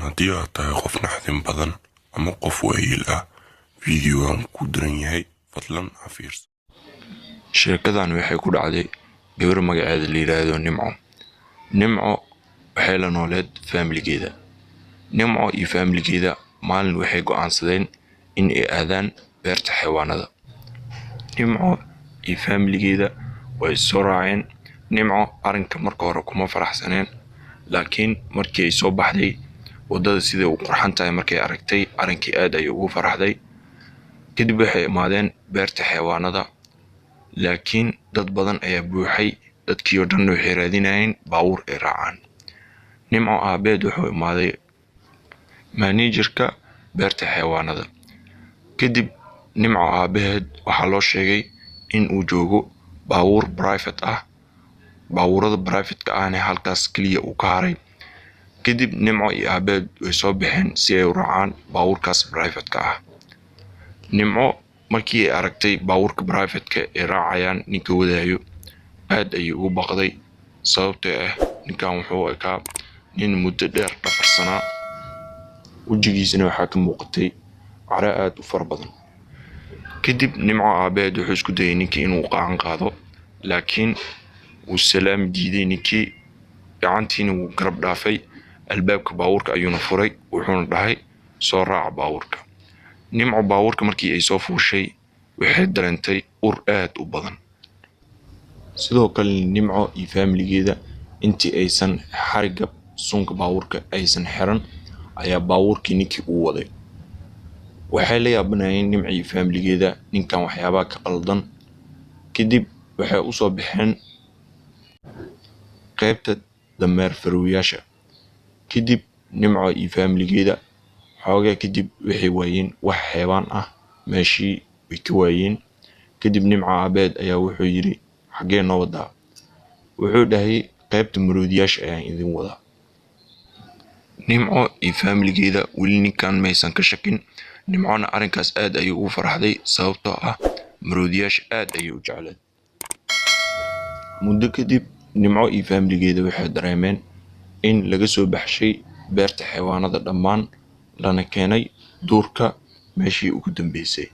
haddii aad tahay qof naxdin badan ama qof waayeel ah, fiidiyogan ku diran yahay, fadlan ha fiirso. sheekadan waxay ku dhacday gabar magaceeda la yiraahdo Nimco waxay la nooleed family-geeda. Nimco iyo family-geeda maalin waxay go'aansadeen in ay aadaan beerta xayawaanada. Nimco iyo family-geeda way soo raaceen. Nimco arrinka marka hore kuma faraxsaneen, laakiin markii ay soo baxday wadada sidii u qurxan tahay markay aragtay, arrinkii aad ayay ugu faraxday. kadib waxay imaadeen beerta xayawaanada, laakiin dad badan ayaa buuxay. dadkii oo dhan waxay raadinayeen baabuur ay raacaan. Nimco aabeed wuxuu imaaday managerka beerta xayawaanada. kadib Nimco aabeed waxaa loo sheegay in uu joogo baabuur private ah. baabuurada private-ka ahna halkaas kaliya uu ka haray. kadib Nimco iyo aabeed way soo baxeen si ay u raacaan baabuurkaas private-ka ah. Nimco markii ay aragtay baabuurka private-ka ay raacayaan ninka wadaayo, aad ayay ugu baqday, sababtoo ah ninkan wuxuu ekaa nin muddo dheer dhafarsanaa. wejigiisana waxaa ka muuqatay cara aad u fara badan. kadib Nimco aabeed wuxuu isku dayay ninkii inuu qacan qaado, laakiin wuu salaam diiday ninkii, gacantiina wuu garab dhaafay. albaabka baabuurka ayuuna furay, wuxuuna dhahay soo raaca baabuurka. Nimco baabuurka markii ay soo fuushay waxay dareentay ur aad u badan. sidoo kale Nimco iyo family-geeda intii aysan xariga sunka baabuurka aysan xiran ayaa baabuurkii ninkii u waday. waxay la yaabanayeen Nimco iyo family-geeda ninkan waxyaabaha ka qaldan. kadib waxay u soo baxeen qaybta dameer farooyaasha. kadib Nimco iyo family-geeda xoogaa kadib waxay waayeen wax xayawaan ah, meeshii way ka waayeen. kadib Nimco aabeed ayaa wuxuu yiri xagee noo wadaa? wuxuu dhahay qaybta maroodiyaasha ayaan idin wadaa. Nimco iyo family-geeda weli ninkan maysan ka shakin. Nimcona arrinkaas aad ayay ugu faraxday, sababtoo ah maroodiyaasha aad ayay u jecleed. muddo kadib Nimco iyo family-geeda waxay dareemeen in laga soo baxshay beerta xayawaanada dhammaan, lana keenay duurka meeshii ugu dambeysay.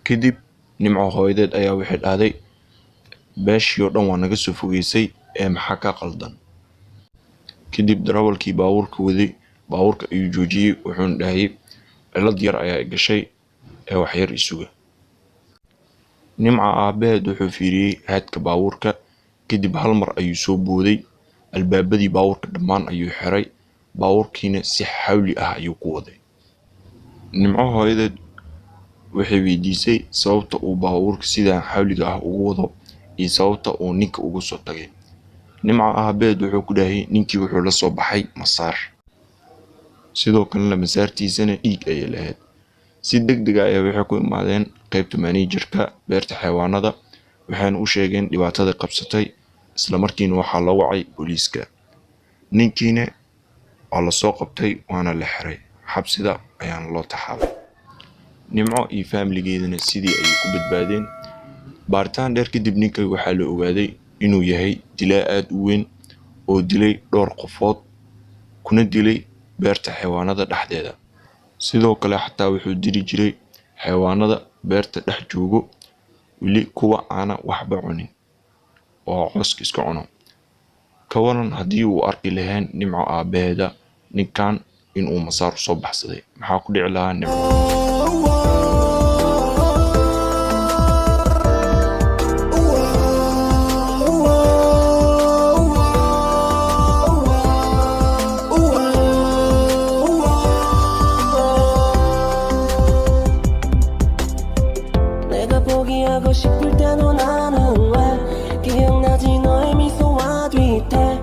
kadib Nimco hooyadeed ayaa waxay dhahday beeshii oo dhan waa naga soo fogeysay, ee maxaa ka qaldan? kadib darawalkii baabuurka waday baabuurka ayuu joojiyey, wuxuuna dhahay cilad yar ayaa gashay, ee wax yar isuga. Nimco aabeed wuxuu fiiriyey haadka baabuurka, kadib hal mar ayuu soo booday. albaabadii baabuurka dhammaan ayuu xiray, baabuurkiina si xawli ah ayuu ku waday. Nimco hooyadeed waxay weydiisay sababta uu baabuurka sidaan xawliga ah ugu wado iyo sababta uu ninka ugu soo tagay. Nimco aabeed wuxuu ku dhahay ninkii wuxuu la soo baxay masaar, sidoo kalena masaartiisana dhiig ayay lahayd. si degdeg ah ayaa waxay ku imaadeen qaybta managerka beerta xayawaanada, waxayna u sheegeen dhibaatada qabsatay. isla markiina waxaa loo wacay booliiska. ninkiina waa la soo qabtay waana la xiray, xabsida ayaana loo taxaabay. Nimco iyo family-geedana sidii ayay ku badbaadeen. baaritaan dheer kadib ninka waxaa la ogaaday inuu yahay dilaa aad u weyn oo dilay dhowr qofood, kuna dilay beerta xayawaanada dhexdeeda. sidoo kale xataa wuxuu dili jiray xayawaanada beerta dhex joogo, weli kuwa aana waxba cunin oo cawska iska cuno. ka waran haddii uu arki lahayn Nimco aabeeda ninkan inuu masaar soo baxsaday, maxaa ku dhici lahaa Nimco? 포기하고 싶을 때도 나는 왜 기억나지 너의 미소와 뒤태